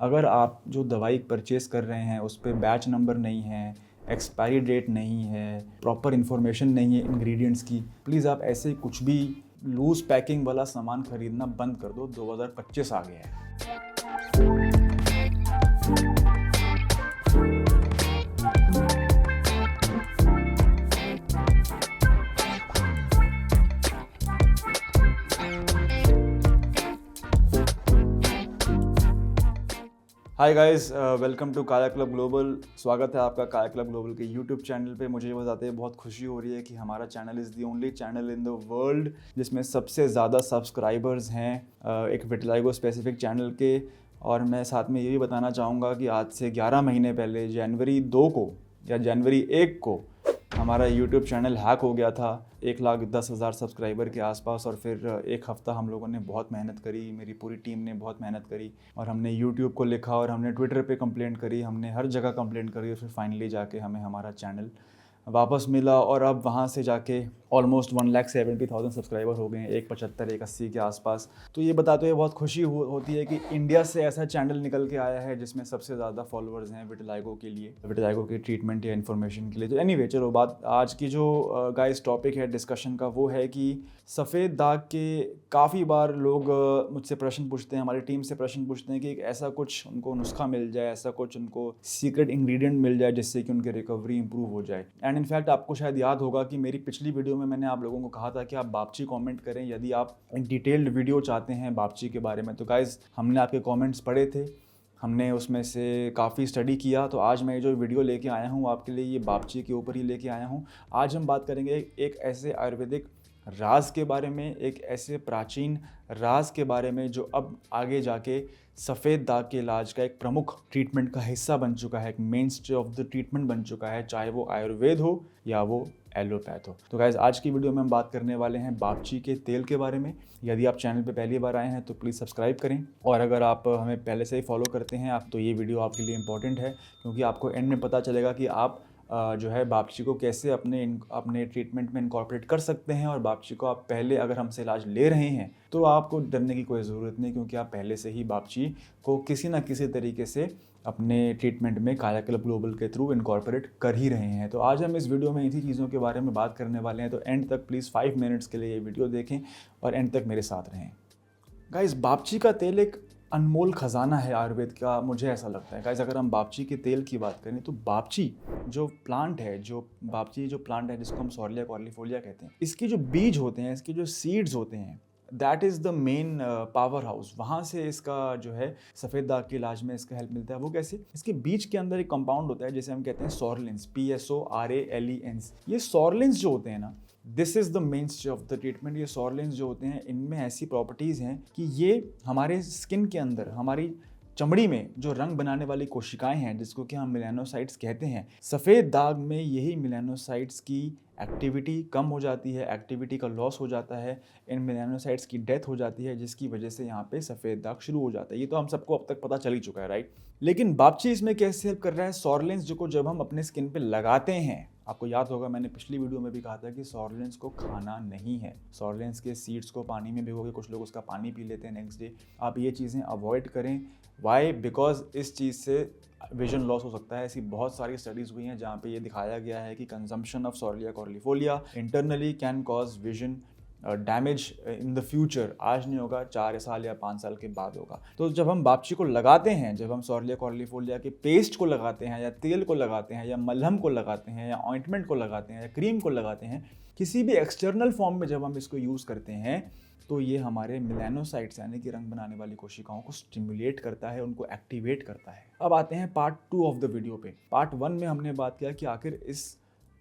अगर आप जो दवाई परचेज़ कर रहे हैं उस पे बैच नंबर नहीं है, एक्सपायरी डेट नहीं है, प्रॉपर इन्फॉर्मेशन नहीं है इंग्रेडिएंट्स की, प्लीज़ आप ऐसे कुछ भी लूज़ पैकिंग वाला सामान खरीदना बंद कर दो। 2025 आ गया है। हाय गाइस, वेलकम टू काया क्लब ग्लोबल। स्वागत है आपका काया क्लब ग्लोबल के यूट्यूब चैनल पे। मुझे ये बताते हुए बहुत खुशी हो रही है कि हमारा channel is the only channel in the world जिसमें सबसे ज़्यादा सब्सक्राइबर्स हैं एक विटिलाइगो स्पेसिफिक चैनल के। और मैं साथ में ये भी बताना चाहूँगा कि आज से 11 महीने पहले जनवरी 2 को या जनवरी 1 को हमारा यूट्यूब चैनल हैक हो गया था 1,10,000 सब्सक्राइबर के आसपास। और फिर एक हफ़्ता हम लोगों ने बहुत मेहनत करी, मेरी पूरी टीम ने बहुत मेहनत करी और हमने यूट्यूब को लिखा और हमने ट्विटर पे कंप्लेंट करी, हमने हर जगह कंप्लेंट करी और फिर फाइनली जाके हमें हमारा चैनल वापस मिला। और अब वहाँ से जाके ऑलमोस्ट 1,70,000 सब्सक्राइबर हो गए हैं, 1,75 1,80 के आसपास। तो ये बताते हुए बहुत खुशी होती है कि इंडिया से ऐसा चैनल निकल के आया है जिसमें सबसे ज़्यादा फॉलोअर्स हैं विटिलाइगो के लिए, विटिलाइगो के ट्रीटमेंट या इन्फॉर्मेशन के लिए। तो एनीवे चलो, बात आज की जो गाइस टॉपिक है डिस्कशन का वो है कि सफ़ेद दाग के काफ़ी बार लोग मुझसे प्रश्न पूछते हैं, हमारी टीम से प्रश्न पूछते हैं कि एक ऐसा कुछ उनको नुस्खा मिल जाए, ऐसा कुछ उनको सीक्रेट इंग्रेडिएंट मिल जाए जिससे कि उनकी रिकवरी इंप्रूव हो जाए। एंड इनफैक्ट आपको शायद याद होगा कि मेरी पिछली वीडियो में मैंने आप लोगों को कहा था कि आप बापची कमेंट करें यदि आप एक डिटेल्ड वीडियो चाहते हैं बापची के बारे में। तो गाइज़, हमने आपके कमेंट्स पढ़े थे, हमने उसमें से काफ़ी स्टडी किया। तो आज मैं जो वीडियो लेके आया हूँ आपके लिए, ये बापची के ऊपर ही लेके आया हूँ। आज हम बात करेंगे एक ऐसे आयुर्वेदिक राज के बारे में, एक ऐसे प्राचीन राज के बारे में जो अब आगे जाके सफ़ेद दाग के इलाज का एक प्रमुख ट्रीटमेंट का हिस्सा बन चुका है, एक main stay of the treatment बन चुका है, चाहे वो आयुर्वेद हो या वो एलोपैथ हो। तो गाइज़, आज की वीडियो में हम बात करने वाले हैं बापची के तेल के बारे में। यदि आप चैनल पे पहली बार आए हैं तो प्लीज़ सब्सक्राइब करें, और अगर आप हमें पहले से ही फॉलो करते हैं आप, तो ये वीडियो आपके लिए इंपॉर्टेंट है क्योंकि आपको एंड में पता चलेगा कि आप जो है बापची को कैसे अपने ट्रीटमेंट में इनकॉर्पोरेट कर सकते हैं। और बापची को आप पहले अगर हमसे इलाज ले रहे हैं तो आपको डरने की कोई ज़रूरत नहीं, क्योंकि आप पहले से ही बापची को किसी ना किसी तरीके से अपने ट्रीटमेंट में काया क्लब ग्लोबल के थ्रू इनकॉर्पोरेट कर ही रहे हैं। तो आज हम इस वीडियो में इन्हीं चीज़ों के बारे में बात करने वाले हैं। तो एंड तक प्लीज़ 5 मिनट्स के लिए ये वीडियो देखें और एंड तक मेरे साथ रहें। गाइस, बापची का तेल एक अनमोल ख़जाना है आयुर्वेद का, मुझे ऐसा लगता है। गाइस, अगर हम बापची के तेल की बात करें तो बापची जो प्लांट है, जिसको हम सॉर्लिया कॉर्लीफोलिया कहते हैं, इसके जो बीज होते हैं, इसके जो सीड्स होते हैं, that is the main power house. वहाँ से इसका जो है सफ़ेद दाग के इलाज में इसका हेल्प मिलता है। वो कैसे? इसके बीज के अंदर एक कंपाउंड होता है जिसे हम कहते हैं सॉर्लिन्स, PSORALENS। ये सॉर्लिन्स जो होते हैं ना, this is the main stay of the treatment. ये सॉर्लिन्स जो होते हैं, इनमें ऐसी प्रॉपर्टीज़ हैं कि ये हमारे स्किन के अंदर, हमारी चमड़ी में जो रंग बनाने वाली कोशिकाएं हैं, जिसको कि हम मेलानोसाइट्स कहते हैं, सफ़ेद दाग में यही मेलानोसाइट्स की एक्टिविटी कम हो जाती है, एक्टिविटी का लॉस हो जाता है, इन मेलानोसाइट्स की डेथ हो जाती है, जिसकी वजह से यहाँ पे सफ़ेद दाग शुरू हो जाता है। ये तो हम सबको अब तक पता चल ही चुका है, राइट? लेकिन बापची इसमें कैसे हेल्प कर रहा है? सॉर्लिन्स जो को जब हम अपने स्किन पे लगाते हैं, आपको याद होगा मैंने पिछली वीडियो में भी कहा था कि सॉर्लिन्स को खाना नहीं है। सॉर्लिन्स के सीड्स को पानी में भिगो के कुछ लोग उसका पानी पी लेते हैं नेक्स्ट डे। आप ये चीज़ें अवॉइड करें। वाई? बिकॉज इस चीज़ से विजन लॉस हो सकता है। ऐसी बहुत सारी स्टडीज़ हुई हैं जहाँ पे ये दिखाया गया है कि consumption of psoralea corylifolia internally can cause vision damage in the future. आज नहीं होगा, 4 साल या 5 साल के बाद होगा। तो जब हम बापची को लगाते हैं, जब हम सॉर्लिया कॉर्लीफोलिया के पेस्ट को लगाते हैं या तेल को लगाते हैं या मलहम को लगाते हैं या ऑइंटमेंट को लगाते हैं या क्रीम को लगाते हैं, किसी भी एक्सटर्नल फॉर्म में जब हम इसको यूज़ करते हैं, तो ये हमारे मेलानोसाइट्स यानी कि रंग बनाने वाली कोशिकाओं को स्टिमुलेट करता है, उनको एक्टिवेट करता है। अब आते हैं पार्ट 2 ऑफ द वीडियो पे। पार्ट 1 में हमने बात किया कि आखिर इस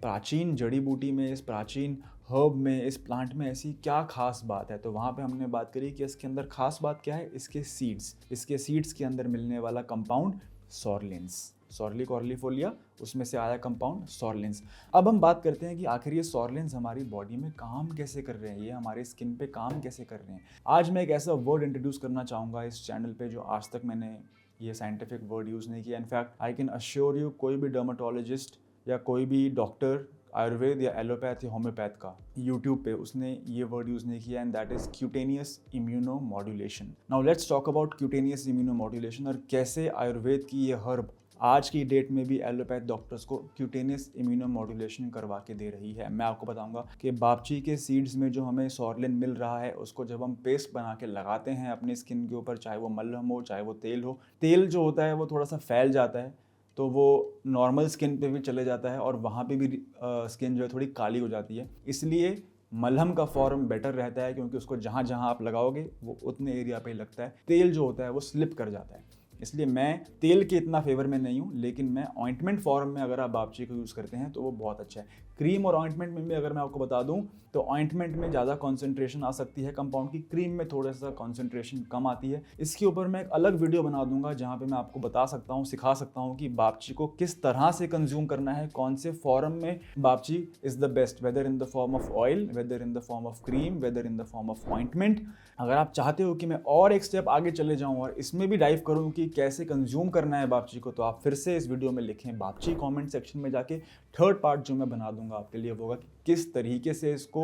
प्राचीन जड़ी बूटी में, इस प्राचीन हर्ब में, इस प्लांट में ऐसी क्या खास बात है। तो वहाँ पे हमने बात करी कि इसके अंदर खास बात क्या है, इसके सीड्स के अंदर मिलने वाला कंपाउंड सॉर्लिन्स, सॉर्ली कॉर्लीफोलिया, उसमें से आया कंपाउंड सॉर्लिन्स। अब हम बात करते हैं कि आखिर ये सॉर्लिन्स हमारी बॉडी में काम कैसे कर रहे हैं, ये हमारे स्किन पे काम कैसे कर रहे हैं। आज मैं एक ऐसा वर्ड इंट्रोड्यूस करना चाहूँगा इस चैनल पे जो आज तक मैंने ये साइंटिफिक वर्ड यूज़ नहीं किया। In fact I can assure you, कोई भी डर्माटोलॉजिस्ट या कोई भी डॉक्टर आयुर्वेद या एलोपैथ या होम्योपैथ का यूट्यूब पे उसने ये वर्ड यूज़ नहीं किया, and that is cutaneous immunomodulation. Now let's talk about cutaneous immunomodulation और कैसे आयुर्वेद की ये हर्ब आज की डेट में भी एलोपैथ डॉक्टर्स को क्यूटेनियस इम्यूनोमॉड्यूलेशन करवा के दे रही है। मैं आपको बताऊंगा कि बापची के सीड्स में जो हमें सॉर्लिन मिल रहा है उसको जब हम पेस्ट बना के लगाते हैं अपनी स्किन के ऊपर, चाहे वो मलहम हो चाहे वो तेल हो, तेल जो होता है वो थोड़ा सा फैल जाता है तो वो नॉर्मल स्किन पे भी चले जाता है और वहाँ पे भी स्किन जो है थोड़ी काली हो जाती है। इसलिए मलहम का फॉर्म बेटर रहता है क्योंकि उसको जहाँ जहाँ आप लगाओगे वो उतने एरिया पे ही लगता है। तेल जो होता है वो स्लिप कर जाता है, इसलिए मैं तेल के इतना फेवर में नहीं हूँ, लेकिन मैं ऑइंटमेंट फॉर्म में अगर आप बापची को यूज़ करते हैं तो वो बहुत अच्छा है। क्रीम और ऑइंटमेंट में भी अगर मैं आपको बता दूं तो ऑइंटमेंट में ज़्यादा कॉन्सेंट्रेशन आ सकती है कंपाउंड की, क्रीम में थोड़ा सा कॉन्सेंट्रेशन कम आती है। इसके ऊपर मैं एक अलग वीडियो बना दूंगा जहाँ पे मैं आपको बता सकता हूँ, सिखा सकता हूँ कि बापची को किस तरह से कंज्यूम करना है, कौन से फॉर्म में bapchi is the best, whether in the form of oil, whether in the form of cream, whether in the form of ointment. अगर आप चाहते हो कि मैं और एक स्टेप आगे चले जाऊँ और इसमें भी डाइव करूँ कि कैसे कंज्यूम करना है बापची को, तो आप फिर से इस वीडियो में लिखें बापची, कमेंट सेक्शन में जाके थर्ड पार्ट जो मैं बना दूंगा आपके लिए वो होगा कि किस तरीके से इसको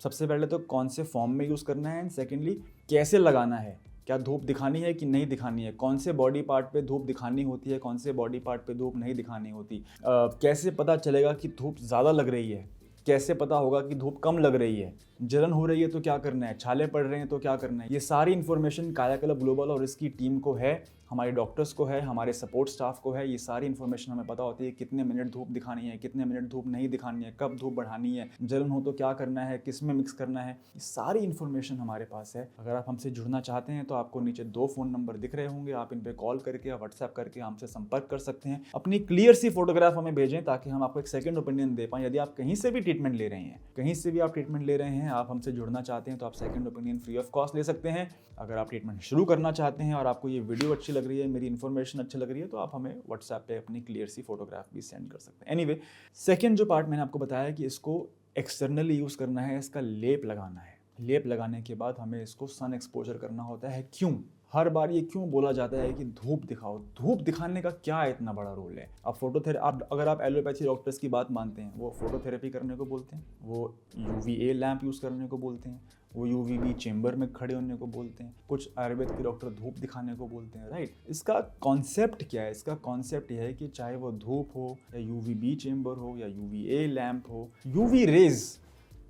सबसे पहले तो कौन से फॉर्म में यूज़ करना है, एंड सेकेंडली कैसे लगाना है, क्या धूप दिखानी है कि नहीं दिखानी है, कौन से बॉडी पार्ट पे धूप दिखानी होती है, कौन से बॉडी पार्ट पे धूप नहीं दिखानी होती, कैसे पता चलेगा कि धूप ज़्यादा लग रही है, कैसे पता होगा कि धूप कम लग रही है, जलन हो रही है तो क्या करना है, छाले पड़ रहे हैं तो क्या करना है। ये सारी इन्फॉर्मेशन काया क्लब ग्लोबल और इसकी टीम को है, हमारे डॉक्टर्स को है, हमारे सपोर्ट स्टाफ को है। ये सारी इन्फॉर्मेशन हमें पता होती है, कितने मिनट धूप दिखानी है, कितने मिनट धूप नहीं दिखानी है, कब धूप बढ़ानी है, जलन हो तो क्या करना है, किस में मिक्स करना है, ये सारी इन्फॉर्मेशन हमारे पास है। अगर आप हमसे जुड़ना चाहते हैं तो आपको नीचे 2 फ़ोन नंबर दिख रहे होंगे, आप इन पर कॉल करके या व्हाट्सएप करके हमसे संपर्क कर सकते हैं। अपनी क्लियर सी फोटोग्राफ हमें भेजें ताकि हम आपको एक सेकंड ओपिनियन दे पाएँ। यदि आप कहीं से भी ट्रीटमेंट ले रहे हैं, कहीं से भी आप ट्रीटमेंट ले रहे हैं, आप हमसे जुड़ना चाहते हैं तो आप second opinion free of cost ले सकते हैं। अगर आप ट्रीटमेंट शुरू करना चाहते हैं और आपको ये वीडियो अच्छी लग रही है, मेरी इन्फॉर्मेशन अच्छी लग रही है, तो आप हमें व्हाट्सएप पे अपनी क्लियर सी फोटोग्राफ भी सेंड कर सकते हैं। एनीवे, सेकंड जो पार्ट मैंने आपको बताया कि इसको एक्सटर्नली यूज़ करना है, इसका लेप लगाना है। लेप लगाने के बाद हमें इसको सन एक्सपोजर करना होता है। क्यों हर बार ये क्यों बोला जाता है कि धूप दिखाओ, धूप दिखाने का क्या इतना बड़ा रोल है। अगर आप एलोपैथी डॉक्टर्स की बात मानते हैं, वो फोटोथेरेपी करने को बोलते हैं, वो UVA लैंप यूज़ करने को बोलते हैं, वो UVB चेंबर में खड़े होने को बोलते हैं, कुछ आयुर्वेद के डॉक्टर धूप दिखाने को बोलते हैं, राइट। इसका कॉन्सेप्ट क्या है? इसका कॉन्सेप्ट यह है कि चाहे वो धूप हो या UVB चेंबर हो या UVA लैंप हो, UV रेज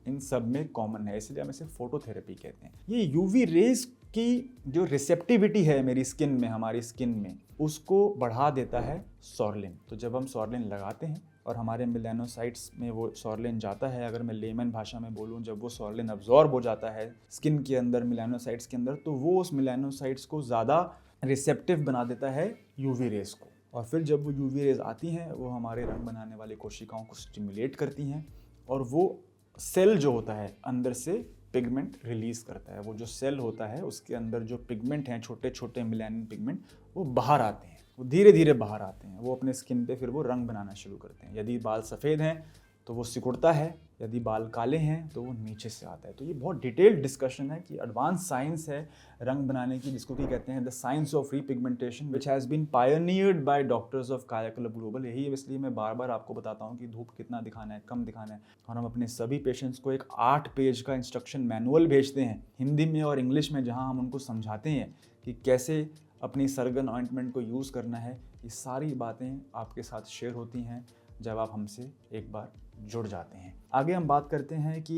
इन सब में कॉमन है, इसलिए हम इसे फोटोथेरेपी कहते हैं। ये UV रेज की जो रिसेप्टिविटी है मेरी स्किन में, हमारी स्किन में, उसको बढ़ा देता है सॉर्लिन। तो जब हम सॉर्लिन लगाते हैं और हमारे मेलानोसाइट्स में वो सॉर्लिन जाता है, अगर मैं लेमन भाषा में बोलूँ, जब वो सॉर्लिन अब्जॉर्ब हो जाता है स्किन के अंदर, मेलानोसाइट्स के अंदर, तो वो उस मेलानोसाइट्स को ज़्यादा रिसेप्टिव बना देता है UV रेज को। और फिर जब वो UV रेज आती हैं वो हमारे रंग बनाने वाली कोशिकाओं को स्टिमुलेट करती हैं और वो सेल जो होता है अंदर से पिगमेंट रिलीज करता है। वो जो सेल होता है उसके अंदर जो पिगमेंट हैं, छोटे छोटे मेलानिन पिगमेंट, वो बाहर आते हैं, वो धीरे धीरे बाहर आते हैं, वो अपने स्किन पे फिर वो रंग बनाना शुरू करते हैं। यदि बाल सफ़ेद हैं तो वो सिकुड़ता है, यदि बाल काले हैं तो वो नीचे से आता है। तो ये बहुत डिटेल्ड डिस्कशन है कि एडवांस साइंस है रंग बनाने की, जिसको कि कहते हैं the science of repigmentation, which has been pioneered by doctors of Kaya Club Global. यही इसलिए मैं बार बार आपको बताता हूँ कि धूप कितना दिखाना है, कम दिखाना है। और हम अपने सभी पेशेंट्स को एक 8 पेज का इंस्ट्रक्शन मैनुअल भेजते हैं हिंदी में और इंग्लिश में, जहाँ हम उनको समझाते हैं कि कैसे अपनी सरगन ऑइंटमेंट को यूज़ करना है। ये सारी बातें आपके साथ शेयर होती हैं जब आप हमसे एक बार जुड़ जाते हैं। आगे हम बात करते हैं कि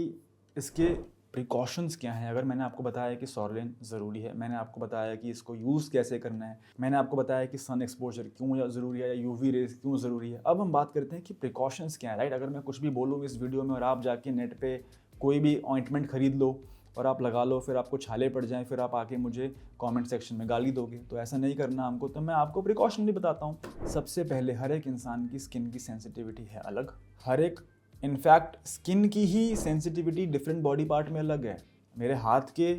इसके प्रिकॉशंस क्या हैं। अगर मैंने आपको बताया कि सॉर्लिन ज़रूरी है, मैंने आपको बताया कि इसको यूज़ कैसे करना है, मैंने आपको बताया कि सन एक्सपोजर क्यों ज़रूरी है या UV रेज क्यों ज़रूरी है, अब हम बात करते हैं कि प्रिकॉशंस क्या है, राइट। अगर मैं कुछ भी बोलूँ इस वीडियो में और आप जाके नेट पे कोई भी ऑइंटमेंट ख़रीद लो और आप लगा लो, फिर आपको छाले पड़ जाएं, फिर आप आके मुझे कमेंट सेक्शन में गाली दोगे, तो ऐसा नहीं करना हमको। तो मैं आपको प्रिकॉशन भी बताता हूँ। सबसे पहले, हर एक इंसान की स्किन की सेंसिटिविटी है अलग। हर एक, इनफैक्ट स्किन की ही सेंसिटिविटी डिफरेंट बॉडी पार्ट में अलग है। मेरे हाथ के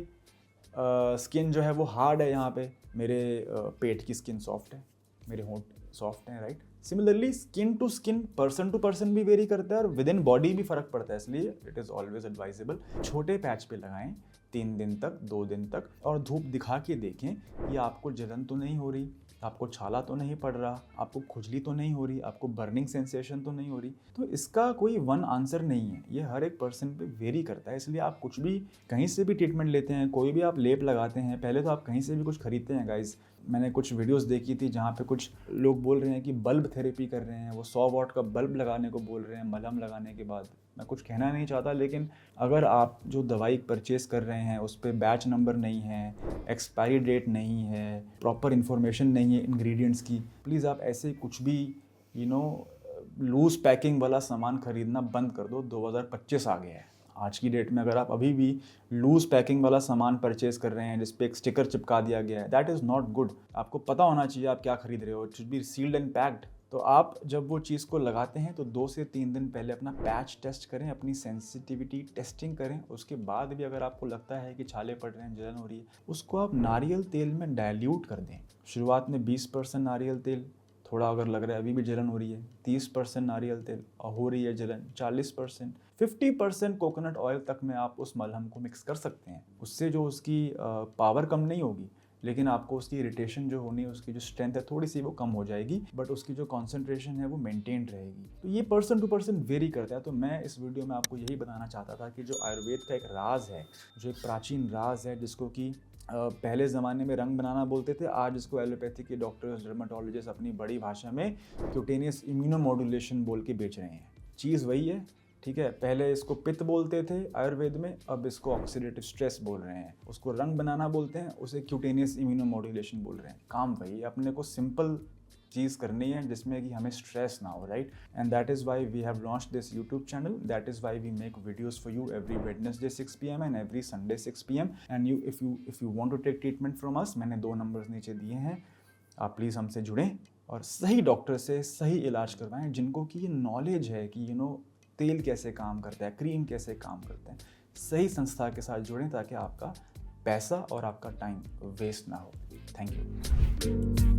स्किन जो है वो हार्ड है यहाँ पे, मेरे पेट की स्किन सॉफ्ट है, मेरे होंठ सॉफ्ट हैं, right. Similarly skin to skin, person to person भी वेरी करता है और विद इन बॉडी भी फ़र्क पड़ता है। इसलिए इट इज़ ऑलवेज एडवाइजेबल छोटे पैच पे लगाएं 3 दिन तक, 2 दिन तक, और धूप दिखा के देखें कि आपको जलन तो नहीं हो रही, आपको छाला तो नहीं पड़ रहा, आपको खुजली तो नहीं हो रही, आपको बर्निंग सेंसेशन तो नहीं हो रही। तो इसका कोई वन आंसर नहीं है, ये हर एक पर्सन पे वेरी करता है। इसलिए आप कुछ भी कहीं से भी ट्रीटमेंट लेते हैं, कोई भी आप लेप लगाते हैं, पहले तो आप कहीं से भी कुछ खरीदते हैं गाइज। मैंने कुछ वीडियोस देखी थी जहाँ पे कुछ लोग बोल रहे हैं कि बल्ब थेरेपी कर रहे हैं, वो 100 वॉट का बल्ब लगाने को बोल रहे हैं मलहम लगाने के बाद। मैं कुछ कहना नहीं चाहता, लेकिन अगर आप जो दवाई परचेज़ कर रहे हैं उस पर बैच नंबर नहीं है, एक्सपायरी डेट नहीं है, प्रॉपर इन्फॉर्मेशन नहीं है इंग्रेडिएंट्स की, प्लीज़ आप ऐसे कुछ भी लूज़ पैकिंग वाला सामान खरीदना बंद कर दो। 2025 आ गया है। आज की डेट में अगर आप अभी भी लूज़ पैकिंग वाला सामान परचेज कर रहे हैं जिस पे एक स्टिकर चिपका दिया गया है, दैट इज़ नॉट गुड। आपको पता होना चाहिए आप क्या खरीद रहे हो, it should be sealed and packed. तो आप जब वो चीज़ को लगाते हैं तो 2 से 3 दिन पहले अपना पैच टेस्ट करें, अपनी सेंसिटिविटी टेस्टिंग करें। उसके बाद भी अगर आपको लगता है कि छाले पड़ रहे हैं, जलन हो रही है, उसको आप नारियल तेल में डाइल्यूट कर दें। शुरुआत में 20% नारियल तेल, थोड़ा अगर लग रहा है अभी भी जलन हो रही है 30% नारियल तेल, और हो रही है जलन 40%, 50% कोकोनट ऑयल तक में आप उस मलहम को मिक्स कर सकते हैं। उससे जो उसकी पावर कम नहीं होगी, लेकिन आपको उसकी इरिटेशन जो होनी है, उसकी जो स्ट्रेंथ है थोड़ी सी वो कम हो जाएगी, बट उसकी जो कॉन्सेंट्रेशन है वो मेंटेन रहेगी। तो ये पर्सन टू पर्सन वेरी करता है। तो मैं इस वीडियो में आपको यही बताना चाहता था कि जो आयुर्वेद का एक राज है, जो एक प्राचीन राज है, जिसको कि पहले ज़माने में रंग बनाना बोलते थे, आज इसको एलोपैथी के डॉक्टर्स, डर्माटोलॉजिस्ट अपनी बड़ी भाषा में क्यूटेनियस इम्यूनोमॉड्यूलेशन बोल के बेच रहे हैं। चीज़ वही है, ठीक है। पहले इसको पित्त बोलते थे आयुर्वेद में, अब इसको ऑक्सीडेटिव स्ट्रेस बोल रहे हैं। उसको रंग बनाना बोलते हैं, उसे क्यूटेनियस इम्यूनोमॉड्यूलेशन बोल रहे हैं। काम वही है, अपने को सिंपल चीज़ करनी है जिसमें कि हमें स्ट्रेस ना हो, right. And that is why we have launched this YouTube channel, that is why we make videos for you every Wednesday 6 PM and every Sunday 6 PM। And if you want to take treatment from us, मैंने 2 numbers नीचे दिए हैं, आप please हमसे जुड़ें और सही doctor से सही इलाज करवाएं, जिनको कि ये नॉलेज है कि तेल कैसे काम करता है, क्रीम कैसे काम करता है। सही संस्था के साथ जुड़ें ताकि आपका पैसा और आपका टाइम वेस्ट ना हो। Thank you.